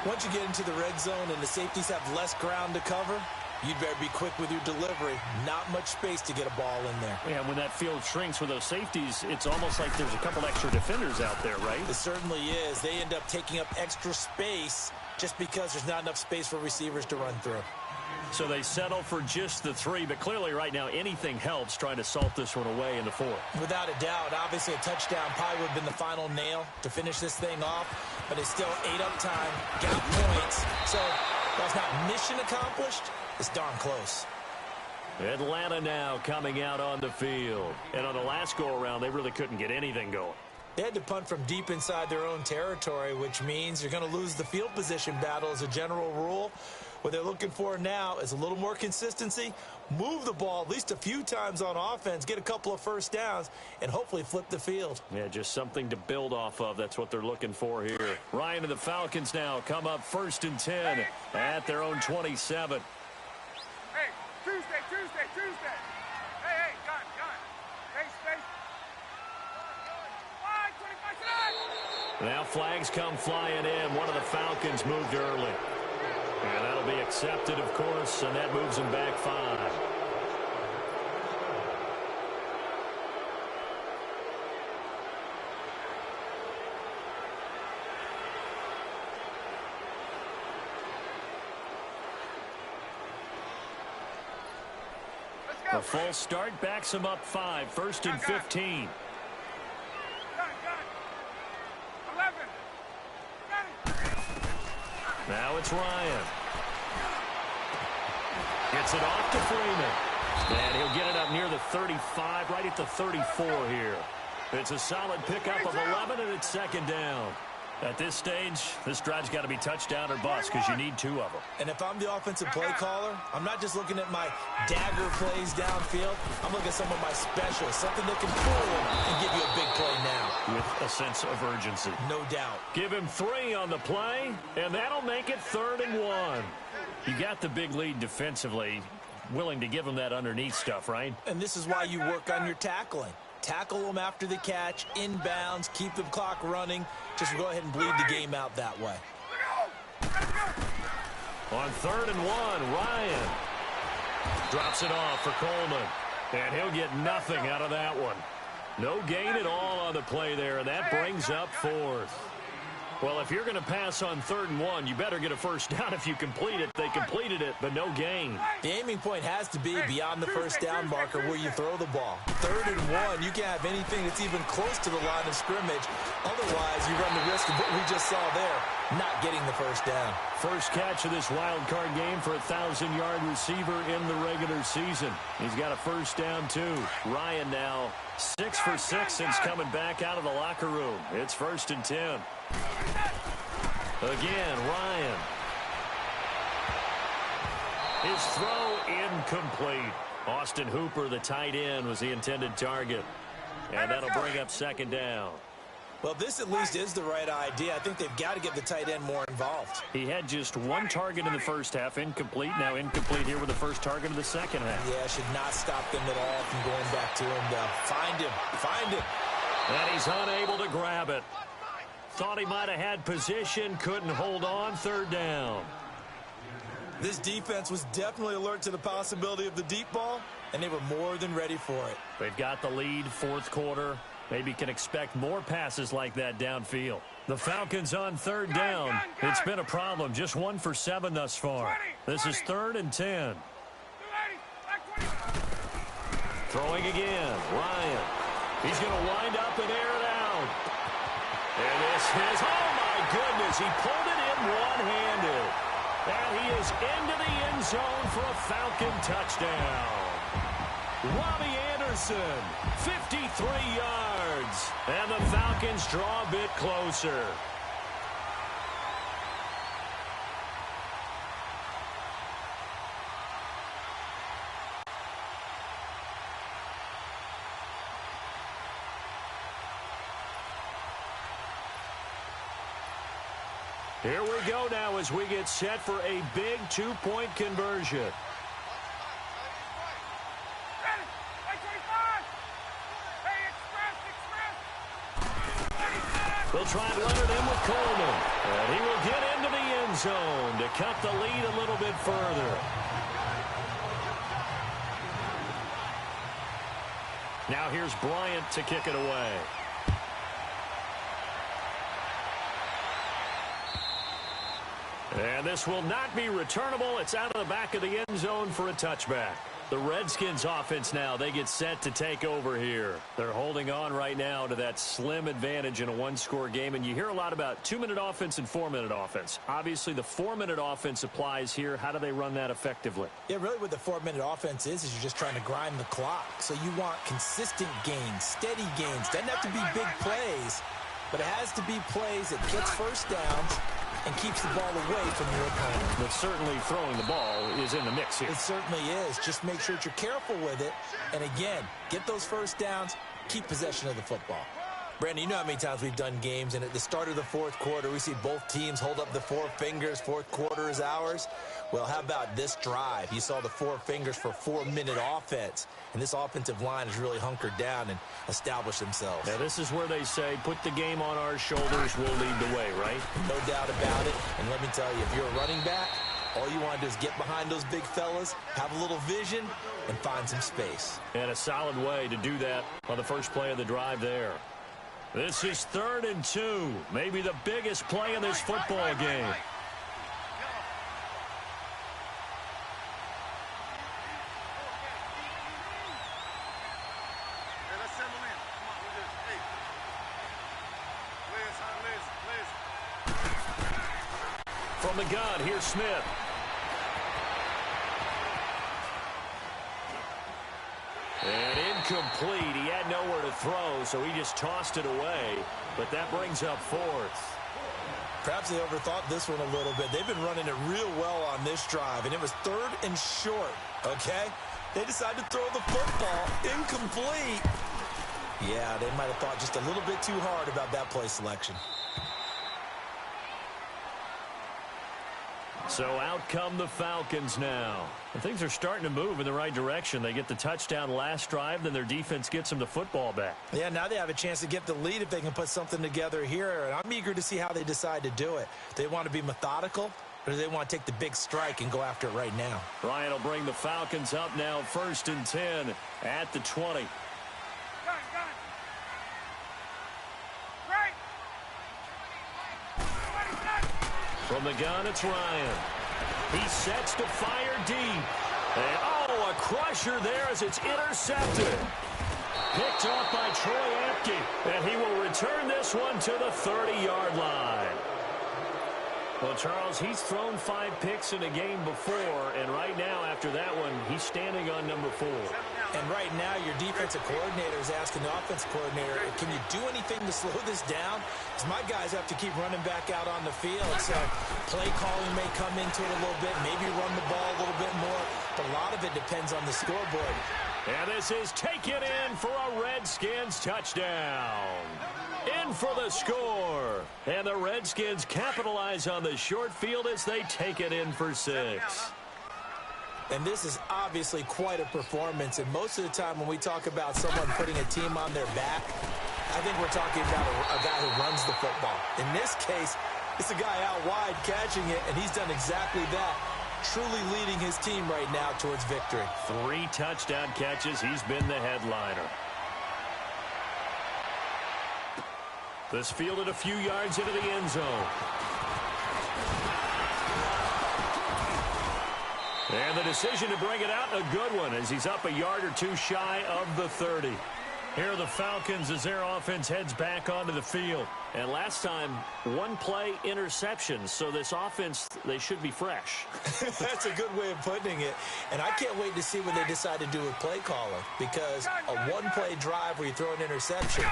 Once you get into the red zone and the safeties have less ground to cover, you'd better be quick with your delivery. Not much space to get a ball in there. Yeah, when that field shrinks with those safeties, it's almost like there's a couple extra defenders out there, right? It certainly is. They end up taking up extra space just because there's not enough space for receivers to run through. So they settle for just the 3, but clearly right now anything helps trying to salt this one away in the 4th. Without a doubt. Obviously a touchdown probably would have been the final nail to finish this thing off, but it's still 8 up time, got points. So that's not mission accomplished. It's darn close. Atlanta now coming out on the field. And on the last go-around, they really couldn't get anything going. They had to punt from deep inside their own territory, which means you're going to lose the field position battle as a general rule. What they're looking for now is a little more consistency, move the ball at least a few times on offense, get a couple of first downs, and hopefully flip the field. Yeah, just something to build off of. That's what they're looking for here. Ryan and the Falcons now come up 1st and 10 at their own 27. Hey, Tuesday. Hey, gun. Space. Wide, 25 tonight. Now flags come flying in. One of the Falcons moved early. And that'll be accepted, of course, and that moves them back 5. A full start backs them up 5. 1st and 15. Gun. 11. Now it's Ryan. Gets it off to Freeman. And he'll get it up near the 35, right at the 34 here. It's a solid pickup of 11, and it's 2nd down. At this stage, this drive's got to be touchdown or bust because you need 2 of them. And if I'm the offensive play caller, I'm not just looking at my dagger plays downfield. I'm looking at some of my specials, something that can pull and give you a big play now. With a sense of urgency. No doubt. Give him 3 on the play, and that'll make it 3rd and 1. You got the big lead defensively, willing to give him that underneath stuff, right? And this is why you work on your tackling. Tackle them after the catch, inbounds, keep the clock running. Just go ahead and bleed the game out that way. On 3rd and 1, Ryan drops it off for Coleman. And he'll get nothing out of that one. No gain at all on the play there, and that brings up 4th. Well, if you're going to pass on 3rd and 1, you better get a first down if you complete it. They completed it, but no gain. The aiming point has to be beyond the first down marker where you throw the ball. 3rd and 1, you can't have anything that's even close to the line of scrimmage. Otherwise, you run the risk of what we just saw there, not getting the first down. First catch of this wild card game for a 1,000-yard receiver in the regular season. He's got a first down, too. Ryan now 6 for 6 since coming back out of the locker room. It's 1st and 10. Again, Ryan. His throw incomplete. Austin Hooper, the tight end, was the intended target. And that'll bring up 2nd down. Well, this at least is the right idea. I think they've got to get the tight end more involved. He had just 1 target in the first half, incomplete. Now incomplete here with the first target of the second half. Yeah, should not stop them at all from going back to him. Find him. And he's unable to grab it. Thought he might have had position, couldn't hold on. 3rd down. This defense was definitely alert to the possibility of the deep ball, and they were more than ready for it. They've got the lead, 4th quarter. Maybe can expect more passes like that downfield. The Falcons on 3rd down. It's been a problem. Just 1 for 7 thus far. This is 3rd and 10. Throwing again. Ryan. He's going to wind up and air it out. And this is, oh my goodness, he pulled it in one-handed. And he is into the end zone for a Falcon touchdown. Robbie Anderson, 53 yards. And the Falcons draw a bit closer. Here we go now as we get set for a big 2-point conversion. They'll try and run it in with Coleman. And he will get into the end zone to cut the lead a little bit further. Now here's Bryant to kick it away. And this will not be returnable. It's out of the back of the end zone for a touchback. The Redskins offense now, they get set to take over here. They're holding on right now to that slim advantage in a one-score game. And you hear a lot about 2-minute offense and 4-minute offense. Obviously, the 4-minute offense applies here. How do they run that effectively? Yeah, really what the 4-minute offense is you're just trying to grind the clock. So you want consistent gains, steady gains. Doesn't have to be big plays, but it has to be plays that gets first downs and keeps the ball away from your opponent. But certainly throwing the ball is in the mix here. It certainly is. Just make sure that you're careful with it. And again, get those first downs, keep possession of the football. Brandon, you know how many times we've done games, and at the start of the fourth quarter, we see both teams hold up the four fingers, fourth quarter is ours. Well, how about this drive? You saw the four fingers for 4-minute offense, and this offensive line has really hunkered down and established themselves. Now, this is where they say, put the game on our shoulders, we'll lead the way, right? No doubt about it, and let me tell you, if you're a running back, all you want to do is get behind those big fellas, have a little vision, and find some space. And a solid way to do that on the first play of the drive there. This is 3rd and 2, maybe the biggest play in this football game. From the gun, here's Smith. And incomplete. He had nowhere to throw, so he just tossed it away. But that brings up 4th. Perhaps they overthought this one a little bit. They've been running it real well on this drive, and it was 3rd and short, okay? They decided to throw the football. Incomplete. Yeah, they might have thought just a little bit too hard about that play selection. So out come the Falcons now. And things are starting to move in the right direction. They get the touchdown last drive, then their defense gets them the football back. Yeah, now they have a chance to get the lead if they can put something together here. And I'm eager to see how they decide to do it. Do they want to be methodical, or do they want to take the big strike and go after it right now? Ryan will bring the Falcons up now, 1st and 10 at the 20. From the gun, it's Ryan. He sets to fire deep. And, oh, a crusher there as it's intercepted. Picked off by Troy Apke. And he will return this one to the 30-yard line. Well, Charles, he's thrown 5 picks in a game before. And right now, after that one, he's standing on number 4. And right now, your defensive coordinator is asking the offensive coordinator, can you do anything to slow this down? Because my guys have to keep running back out on the field. So play calling may come into it a little bit, maybe run the ball a little bit more. But a lot of it depends on the scoreboard. And this is taken in for a Redskins touchdown. In for the score. And the Redskins capitalize on the short field as they take it in for 6. And this is obviously quite a performance. And most of the time when we talk about someone putting a team on their back, I think we're talking about a guy who runs the football. In this case, it's a guy out wide catching it, and he's done exactly that. Truly leading his team right now towards victory. 3 touchdown catches. He's been the headliner. This fielded a few yards into the end zone. And the decision to bring it out, a good one, as he's up a yard or 2 shy of the 30. Here are the Falcons as their offense heads back onto the field. And last time, 1 play interception. So this offense, they should be fresh. That's a good way of putting it. And I can't wait to see what they decide to do with play calling. Because a 1-play drive where you throw an interception,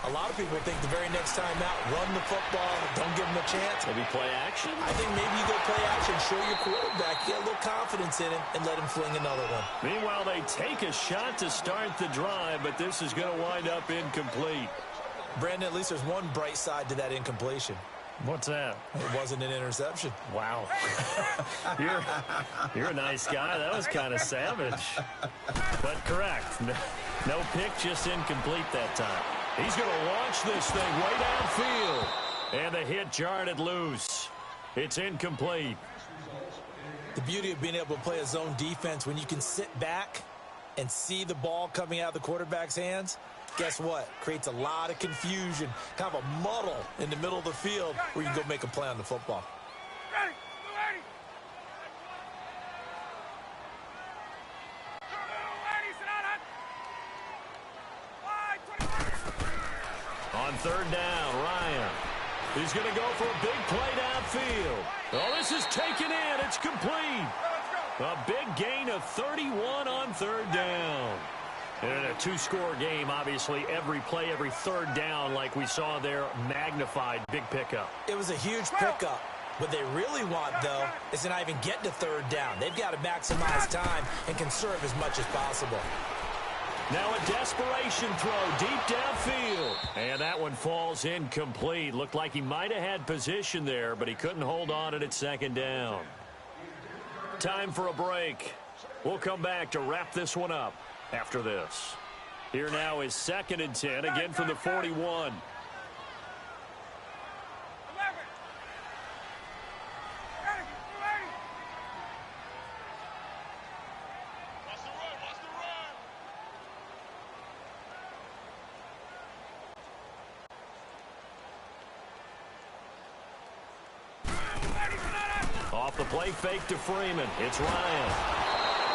a lot of people think the very next time out, run the football, don't give them a chance. Maybe play action? I think maybe you go play action, show your quarterback, get a little confidence in him, and let him fling another one. Meanwhile, they take a shot to start the drive, but this is going to wind up incomplete. Brandon, at least there's one bright side to that incompletion. What's that? It wasn't an interception. Wow. You're a nice guy. That was kind of savage. But correct. No pick, just incomplete that time. He's going to launch this thing way downfield. And the hit jarred it loose. It's incomplete. The beauty of being able to play a zone defense, when you can sit back and see the ball coming out of the quarterback's hands, guess what? Creates a lot of confusion, kind of a muddle in the middle of the field where you can go make a play on the football. On 3rd down, Ryan. He's going to go for a big play downfield. Oh, this is taken in. It's complete. A big gain of 31 on 3rd down. And in a 2-score game, obviously, every play, every 3rd down, like we saw there, magnified, big pickup. It was a huge pickup. What they really want, though, is to not even get to third down. They've got to maximize time and conserve as much as possible. Now a desperation throw deep downfield. And that one falls incomplete. Looked like he might have had position there, but he couldn't hold on at second down. Time for a break. We'll come back to wrap this one up after this. Here now is 2nd and 10, again from the 41. Off the play fake to Freeman. It's Ryan.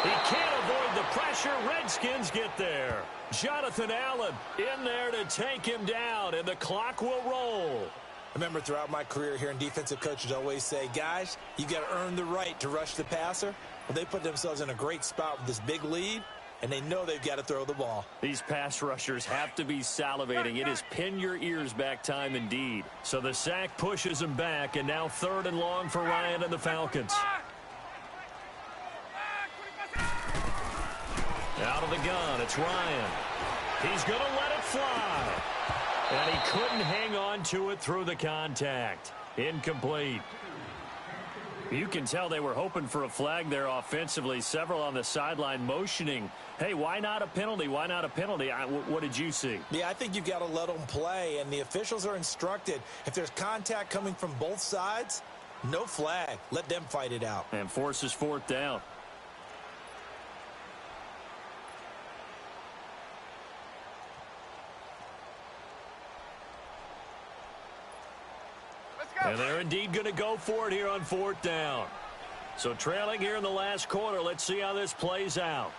He can't avoid the pressure. Redskins get there. Jonathan Allen in there to take him down, and the clock will roll. I remember throughout my career hearing defensive coaches always say, guys, you got to earn the right to rush the passer. Well, they put themselves in a great spot with this big lead, and they know they've got to throw the ball. These pass rushers have to be salivating. It is pin your ears back time indeed. So the sack pushes him back, and now 3rd and long for Ryan and the Falcons. Out of the gun, it's Ryan. He's going to let it fly. And he couldn't hang on to it through the contact. Incomplete. You can tell they were hoping for a flag there offensively. Several on the sideline motioning, hey, why not a penalty? Why not a penalty? What did you see? Yeah, I think you've got to let them play, and the officials are instructed. If there's contact coming from both sides, no flag. Let them fight it out. And forces 4th down. And they're indeed going to go for it here on 4th down. So trailing here in the last quarter. Let's see how this plays out.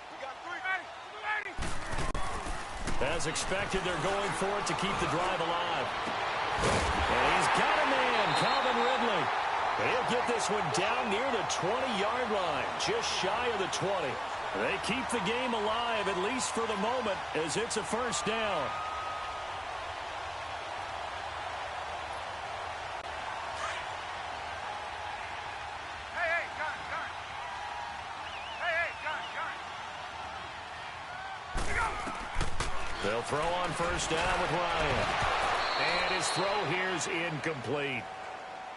As expected, they're going for it to keep the drive alive. And he's got a man, Calvin Ridley. He'll get this one down near the 20-yard line, just shy of the 20. They keep the game alive, at least for the moment, as it's a 1st down. They'll throw on 1st down with Ryan. And his throw here's incomplete.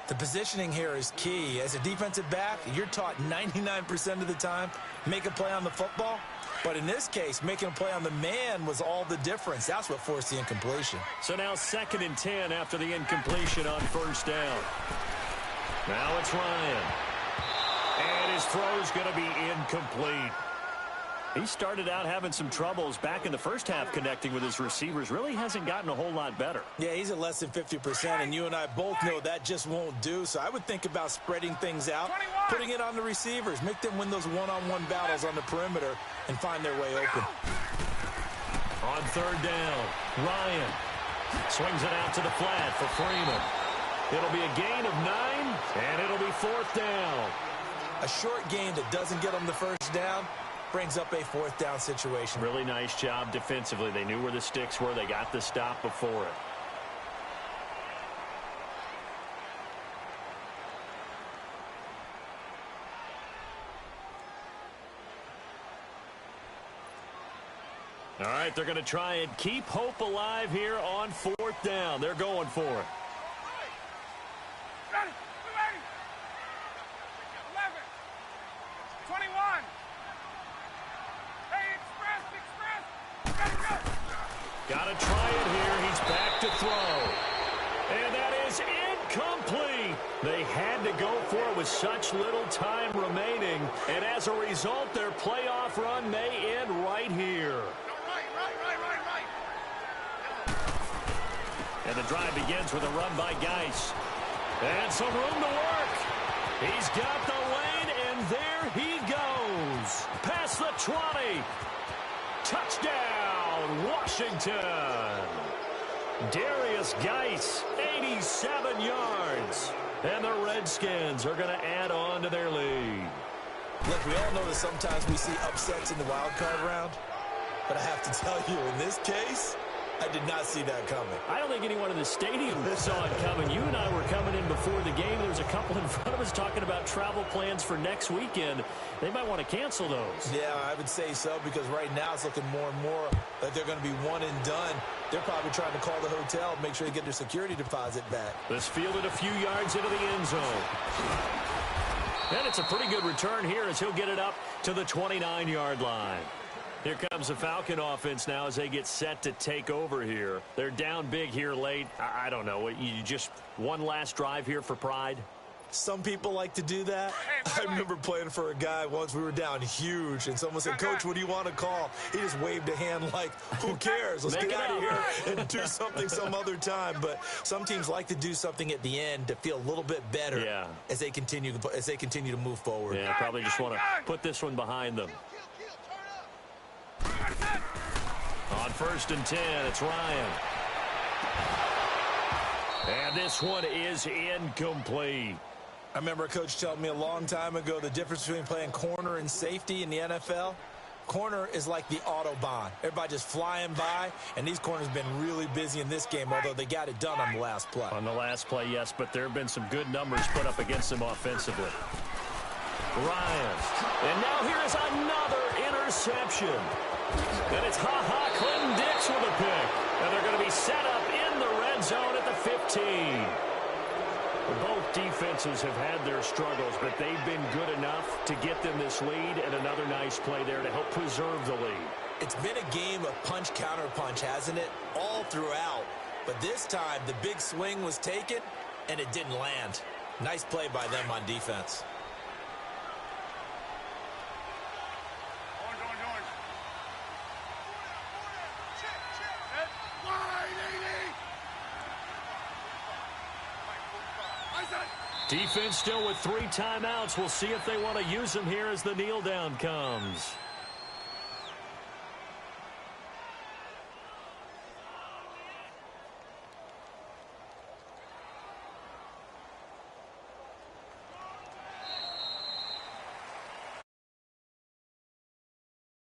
The positioning here is key. As a defensive back, you're taught 99% of the time, make a play on the football. But in this case, making a play on the man was all the difference. That's what forced the incompletion. So now 2nd and 10 after the incompletion on 1st down. Now it's Ryan. And his throw's going to be incomplete. He started out having some troubles back in the first half connecting with his receivers. Really hasn't gotten a whole lot better. Yeah, he's at less than 50%, and you and I both know that just won't do. So I would think about spreading things out, putting it on the receivers, make them win those one-on-one battles on the perimeter and find their way open. On 3rd down, Ryan swings it out to the flat for Freeman. It'll be a gain of 9, and it'll be 4th down. A short gain that doesn't get them the 1st down brings up a 4th down situation. Really nice job defensively. They knew where the sticks were. They got the stop before it. All right, they're going to try and keep hope alive here on 4th down. They're going for it. Ready. 11. 21. Got to try it here. He's back to throw. And that is incomplete. They had to go for it with such little time remaining. And as a result, their playoff run may end right here. Right. And the drive begins with a run by Geis. And some room to work. He's got the lane, and there he goes. Past the 20. Touchdown, Washington. Darius Geis, 87 yards. And the Redskins are going to add on to their lead. Look, we all know that sometimes we see upsets in the wild card round. But I have to tell you, in this case, I did not see that coming. I don't think anyone in the stadium saw it coming. You and I were coming in before the game. There's a couple in front of us talking about travel plans for next weekend. They might want to cancel those. Yeah, I would say so, because right now it's looking more and more like they're going to be one and done. They're probably trying to call the hotel, make sure they get their security deposit back. This fielded a few yards into the end zone. And it's a pretty good return here as he'll get it up to the 29-yard line. Here comes the Falcon offense now as they get set to take over here. They're down big here late. I don't know. You just one last drive here for pride? Some people like to do that. I remember playing for a guy once. We were down huge, and someone said, "Coach, what do you want to call?" He just waved a hand like, who cares? Let's get out of here and do something some other time. But some teams like to do something at the end to feel a little bit better as they continue to move forward. Yeah, probably just want to put this one behind them. On 1st and 10, it's Ryan. And this one is incomplete. I remember a coach telling me a long time ago the difference between playing corner and safety in the NFL. Corner is like the Autobahn. Everybody just flying by, and these corners have been really busy in this game, although they got it done on the last play. On the last play, yes, but there have been some good numbers put up against them offensively. Ryan. And now here is another interception. And it's Clinton Dix with a pick. And they're going to be set up in the red zone at the 15. Both defenses have had their struggles, but they've been good enough to get them this lead, and another nice play there to help preserve the lead. It's been a game of punch-counter-punch, hasn't it? All throughout. But this time, the big swing was taken, and it didn't land. Nice play by them on defense. Defense still with 3 timeouts. We'll see if they want to use them here as the kneel down comes.